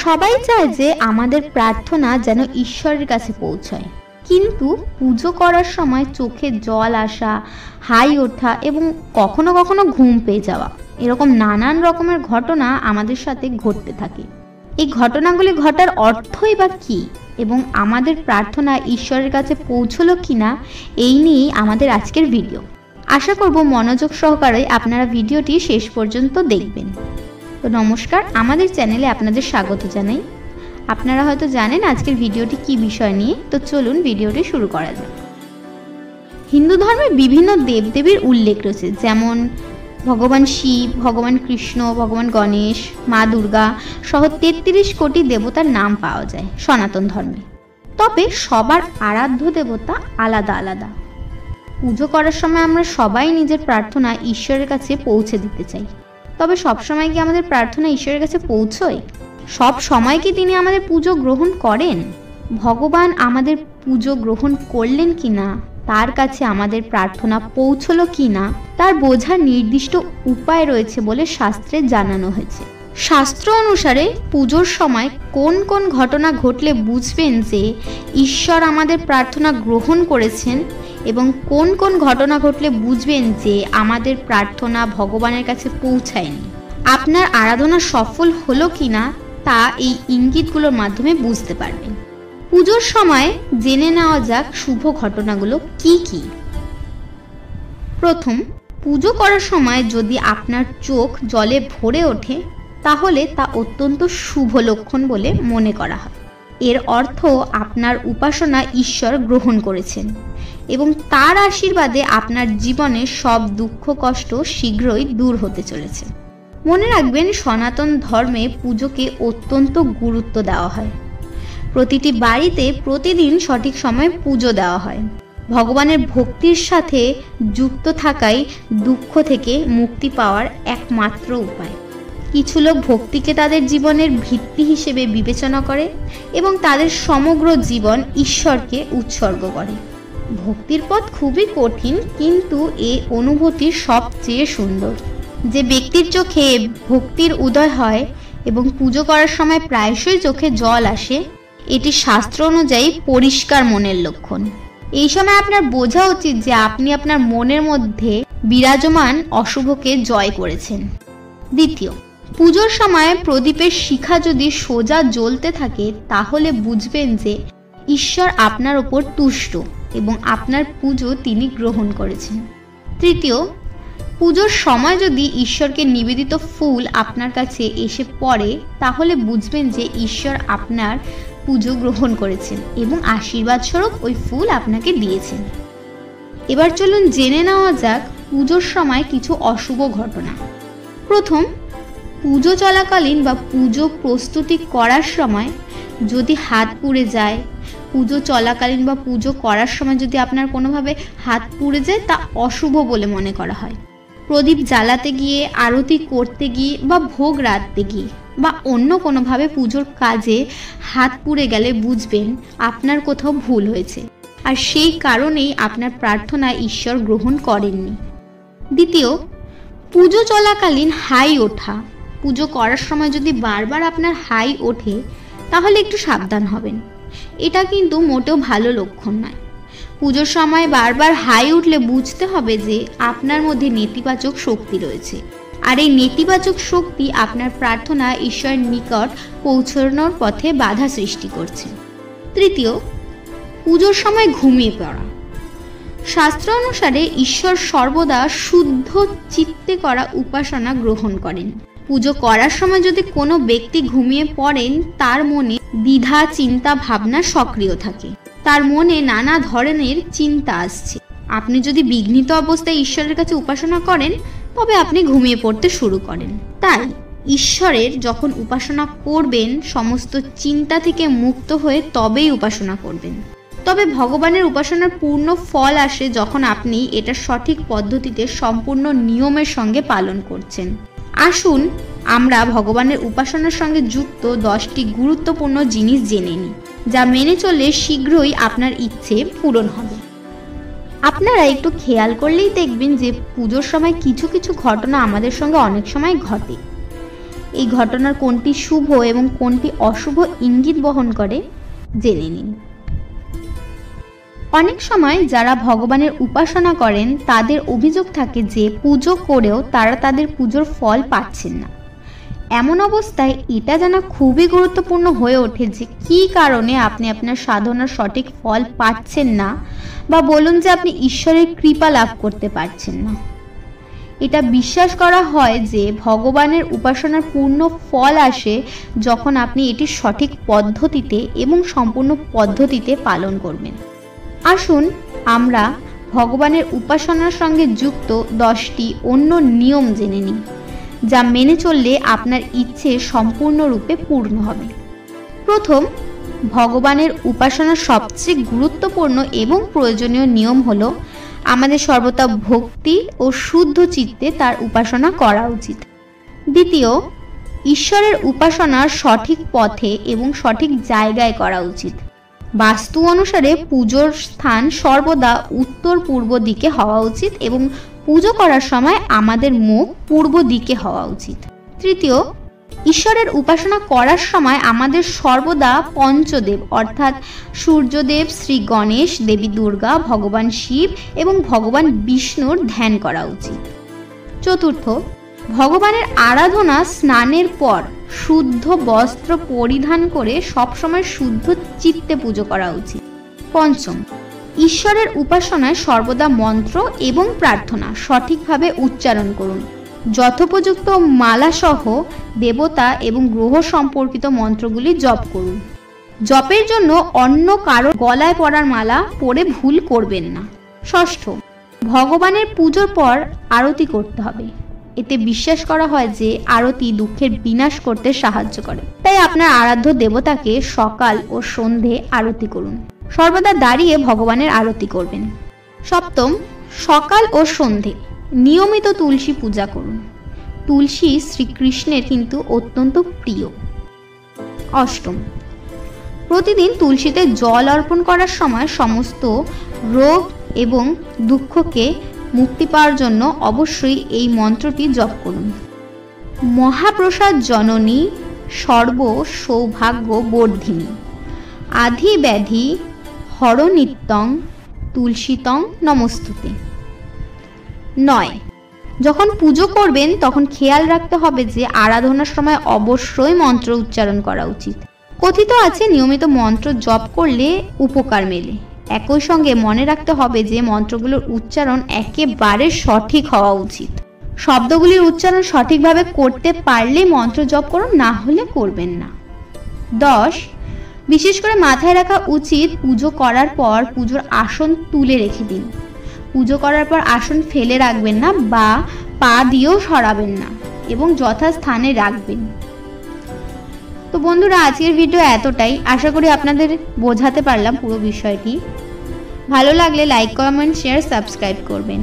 সবাই চায় যে আমাদের প্রার্থনা যেন ঈশ্বরের কাছে পৌঁছায়, কিন্তু পুজো করার সময় চোখে জল আসা, হাই ওঠা এবং কখনো কখনো ঘুম পেয়ে যাওয়া, এরকম নানান রকমের ঘটনা আমাদের সাথে ঘটতে থাকে। এই ঘটনাগুলি ঘটার অর্থই বা কী এবং আমাদের প্রার্থনা ঈশ্বরের কাছে পৌঁছলো কিনা, এই নিয়েই আমাদের আজকের ভিডিও। আশা করব মনোযোগ সহকারে আপনারা ভিডিওটি শেষ পর্যন্ত দেখবেন। তো নমস্কার, আমাদের চ্যানেলে আপনাদের স্বাগত জানাই। আপনারা হয়তো জানেন আজকের ভিডিওটি কি বিষয় নিয়ে, তো চলুন ভিডিওটি শুরু করা যাক। হিন্দু ধর্মে বিভিন্ন দেবদেবীর উল্লেখ রয়েছে, যেমন ভগবান শিব, ভগবান কৃষ্ণ, ভগবান গণেশ, মা দুর্গা সহ 33 কোটি দেবতার নাম পাওয়া যায় সনাতন ধর্মে। তবে সবার আরাধ্য দেবতা আলাদা আলাদা। পুজো করার সময় আমরা সবাই নিজের প্রার্থনা ঈশ্বরের কাছে পৌঁছে দিতে চাই। তবে সবসময় কি আমাদের প্রার্থনা ঈশ্বরের কাছে পৌঁছয়? সব সময় কি তিনি আমাদের পুজো গ্রহণ করেন? ভগবান আমাদের পুজো গ্রহণ করলেন কিনা, তার কাছে আমাদের প্রার্থনা পৌঁছলো কিনা, তার বোঝার নির্দিষ্ট উপায় রয়েছে বলে শাস্ত্রে জানানো হয়েছে। শাস্ত্র অনুসারে পুজোর সময় কোন কোন ঘটনা ঘটলে বুঝবেন যে ঈশ্বর আমাদের প্রার্থনা গ্রহণ করেছেন এবং কোন কোন ঘটনা ঘটলে বুঝবেন যে আমাদের প্রার্থনা ভগবানের কাছে পৌঁছায়নি। আপনার আরাধনা সফল হলো কিনা তা এই ইঙ্গিতগুলোর মাধ্যমে বুঝতে পারবেন। পুজোর সময় জেনে নেওয়া যাক শুভ ঘটনাগুলো কি কি। প্রথম, পুজো করার সময় যদি আপনার চোখ জলে ভরে ওঠে তাহলে তা অত্যন্ত শুভ লক্ষণ বলে মনে করা হয়। এর অর্থ আপনার উপাসনা ঈশ্বর গ্রহণ করেছেন এবং তার আশীর্বাদে আপনার জীবনের সব দুঃখ কষ্ট শীঘ্রই দূর হতে চলেছে। মনে রাখবেন, সনাতন ধর্মে পুজোকে অত্যন্ত গুরুত্ব দেওয়া হয়। প্রতিটি বাড়িতে প্রতিদিন সঠিক সময়ে পুজো দেওয়া হয়। ভগবানের ভক্তির সাথে যুক্ত থাকাই দুঃখ থেকে মুক্তি পাওয়ার একমাত্র উপায়। কিছু লোক ভক্তিকে তাদের জীবনের ভিত্তি হিসেবে বিবেচনা করে এবং তাদের সমগ্র জীবন ঈশ্বরকে উৎসর্গ করে। ভক্তির পথ খুবই কঠিন, কিন্তু এ অনুভূতি সবচেয়ে সুন্দর। যে ব্যক্তির চোখে ভক্তির উদয় হয় এবং পুজো করার সময় প্রায়শই চোখে জল আসে, এটি শাস্ত্র অনুযায়ী পরিষ্কার মনের লক্ষণ। এই সময় আপনার বোঝা উচিত যে আপনি আপনার মনের মধ্যে বিরাজমান অশুভকে জয় করেছেন। দ্বিতীয়, পুজোর সময় প্রদীপের শিখা যদি সোজা জ্বলতে থাকে তাহলে বুঝবেন যে ঈশ্বর আপনার ওপর তুষ্ট এবং আপনার পুজো তিনি গ্রহণ করেছেন। তৃতীয়, পুজোর সময় যদি ঈশ্বরকে নিবেদিত ফুল আপনার কাছে এসে পড়ে তাহলে বুঝবেন যে ঈশ্বর আপনার পুজো গ্রহণ করেছেন এবং আশীর্বাদ স্বরূপ ওই ফুল আপনাকে দিয়েছেন। এবার চলুন জেনে নেওয়া যাক পুজোর সময় কিছু অশুভ ঘটনা। প্রথম, পুজো চলাকালীন বা পুজো প্রস্তুতি করার সময় যদি হাত পুড়ে যায়, পুজো চলাকালীন বা পুজো করার সময় যদি আপনার কোনোভাবে হাত পুড়ে যায় তা অশুভ বলে মনে করা হয়। প্রদীপ জ্বালাতে গিয়ে, আরতি করতে গিয়ে বা ভোগ রাঁধতে গিয়ে বা অন্য কোনোভাবে পুজোর কাজে হাত পুড়ে গেলে বুঝবেন আপনার কোথাও ভুল হয়েছে, আর সেই কারণেই আপনার প্রার্থনা ঈশ্বর গ্রহণ করেননি। দ্বিতীয়, পুজো চলাকালীন হাই ওঠা। পুজো করার সময় যদি বারবার আপনার হাই ওঠে তাহলে একটু সাবধান হবেন। এটা কিন্তু মোটেও ভালো লক্ষণ নয়। পুজোর সময় বারবার হাই উঠলে বুঝতে হবে যে আপনার মধ্যে নেতিবাচক শক্তি রয়েছে, আর এই নেতিবাচক শক্তি আপনার প্রার্থনা ঈশ্বরের নিকট পৌঁছানোর পথে বাধা সৃষ্টি করছে। তৃতীয়, পুজোর সময় ঘুমিয়ে পড়া। শাস্ত্র অনুসারে ঈশ্বর সর্বদা শুদ্ধ চিত্তে করা উপাসনা গ্রহণ করেন। পুজো করার সময় যদি কোনো ব্যক্তি ঘুমিয়ে পড়েন তার মনে দ্বিধা, চিন্তা, ভাবনা সক্রিয় থাকে। তার মনে নানা ধরনের চিন্তা আসছে। আপনি যদি বিঘ্নিত অবস্থায় ঈশ্বরের কাছে উপাসনা করেন তবে আপনি ঘুমিয়ে পড়তে শুরু করেন। তাই ঈশ্বরের যখন উপাসনা করবেন সমস্ত চিন্তা থেকে মুক্ত হয়ে তবেই উপাসনা করবেন। তবে ভগবানের উপাসনার পূর্ণ ফল আসে যখন আপনি এটা সঠিক পদ্ধতিতে সম্পূর্ণ নিয়মের সঙ্গে পালন করছেন। আসুন আমরা ভগবানের উপাসনার সঙ্গে যুক্ত 10টি গুরুত্বপূর্ণ জিনিস জেনে নিই, যা মেনে চললে শীঘ্রই আপনার ইচ্ছে পূরণ হবে। আপনারা একটু খেয়াল করলেই দেখবেন যে পুজোর সময় কিছু কিছু ঘটনা আমাদের সঙ্গে অনেক সময় ঘটে। এই ঘটনার কোনটি শুভ এবং কোনটি অশুভ ইঙ্গিত বহন করে জেনে নিন। অনেক সময় যারা ভগবানের উপাসনা করেন তাদের অভিযোগ থাকে যে পুজো করেও তারা তাদের পুজোর ফল পাচ্ছেন না। এমন অবস্থায় এটা জানা খুবই গুরুত্বপূর্ণ হয়ে ওঠে যে কী কারণে আপনি আপনার সাধনার সঠিক ফল পাচ্ছেন না, বা বলুন যে আপনি ঈশ্বরের কৃপা লাভ করতে পারছেন না। এটা বিশ্বাস করা হয় যে ভগবানের উপাসনার পূর্ণ ফল আসে যখন আপনি এটি সঠিক পদ্ধতিতে এবং সম্পূর্ণ পদ্ধতিতে পালন করবেন। আসুন আমরা ভগবানের উপাসনার সঙ্গে যুক্ত 10টি অন্য নিয়ম জেনে নিই, যা মেনে চললে আপনার ইচ্ছে সম্পূর্ণরূপে পূর্ণ হবে। প্রথম, ভগবানের উপাসনার সবচেয়ে গুরুত্বপূর্ণ এবং প্রয়োজনীয় নিয়ম হলো আমাদের সর্বদা ভক্তি ও শুদ্ধ চিত্তে তার উপাসনা করা উচিত। দ্বিতীয়, ঈশ্বরের উপাসনার সঠিক পথে এবং সঠিক জায়গায় করা উচিত। বাস্তু অনুসারে পুজোর স্থান সর্বদা উত্তর পূর্ব দিকে হওয়া উচিত এবং পুজো করার সময় আমাদের মুখ পূর্ব দিকে হওয়া উচিত। তৃতীয়, ঈশ্বরের উপাসনা করার সময় আমাদের সর্বদা পঞ্চদেব অর্থাৎ সূর্যদেব, শ্রী গণেশ, দেবী দুর্গা, ভগবান শিব এবং ভগবান বিষ্ণুর ধ্যান করা উচিত। চতুর্থ, ভগবানের আরাধনা স্নানের পর শুদ্ধ বস্ত্র পরিধান করে সবসময় শুদ্ধ চিত্তে পুজো করা উচিত। পঞ্চম, ঈশ্বরের উপাসনায় সর্বদা মন্ত্র এবং প্রার্থনা সঠিকভাবে উচ্চারণ করুন। যথোপযুক্ত মালাসহ দেবতা এবং গ্রহ সম্পর্কিত মন্ত্রগুলি জপ করুন। জপের জন্য অন্য কারো গলায় পরার মালা পরে ভুল করবেন না। ষষ্ঠ, ভগবানের পুজোর পর আরতি করতে হবে। এতে বিশ্বাস করা হয় যে আরতি দুঃখের বিনাশ করতে সাহায্য করে। তাই আপনার আরাধ্য দেবতাকে সকাল ও সন্ধে আরতি করুন। সর্বদা দাঁড়িয়ে ভগবানের আরতি করবেন। সপ্তম, সকাল ও সন্ধে নিয়মিত তুলসী পূজা করুন। তুলসী শ্রীকৃষ্ণের কিন্তু অত্যন্ত প্রিয়। অষ্টম, প্রতিদিন তুলসীতে জল অর্পণ করার সময় সমস্ত রোগ এবং দুঃখকে মুক্তি পাওয়ার জন্য অবশ্যই এই মন্ত্রটি জপ করুন। মহাপ্রসাদ জননী সর্ব সৌভাগ্য বর্ধিনী আধি ব্যাধি হরনিত্যং তুলসীতং নমস্তুতে। 9, যখন পুজো করবেন তখন খেয়াল রাখতে হবে যে আরাধনার সময় অবশ্যই মন্ত্র উচ্চারণ করা উচিত। কথিত আছে নিয়মিত মন্ত্র জপ করলে উপকার মেলে। একই সঙ্গে মনে রাখতে হবে যে মন্ত্রগুলোর উচ্চারণ একেবারে সঠিক হওয়া উচিত। শব্দগুলির উচ্চারণ সঠিকভাবে করতে পারলে মন্ত্র জপ করুন, না হলে করবেন না। 10, বিশেষ করে মাথায় রাখা উচিত পুজো করার পর পুজোর আসন তুলে রেখে দিন। পুজো করার পর আসন ফেলে রাখবেন না বা পা দিয়েও সরাবেন না এবং যথাস্থানে রাখবেন। তো বন্ধুরা, আজকের ভিডিও এতটাই। আশা করি আপনাদের বোঝাতে পারলাম পুরো বিষয়টি। ভালো লাগলে লাইক, কমেন্ট, শেয়ার, সাবস্ক্রাইব করবেন।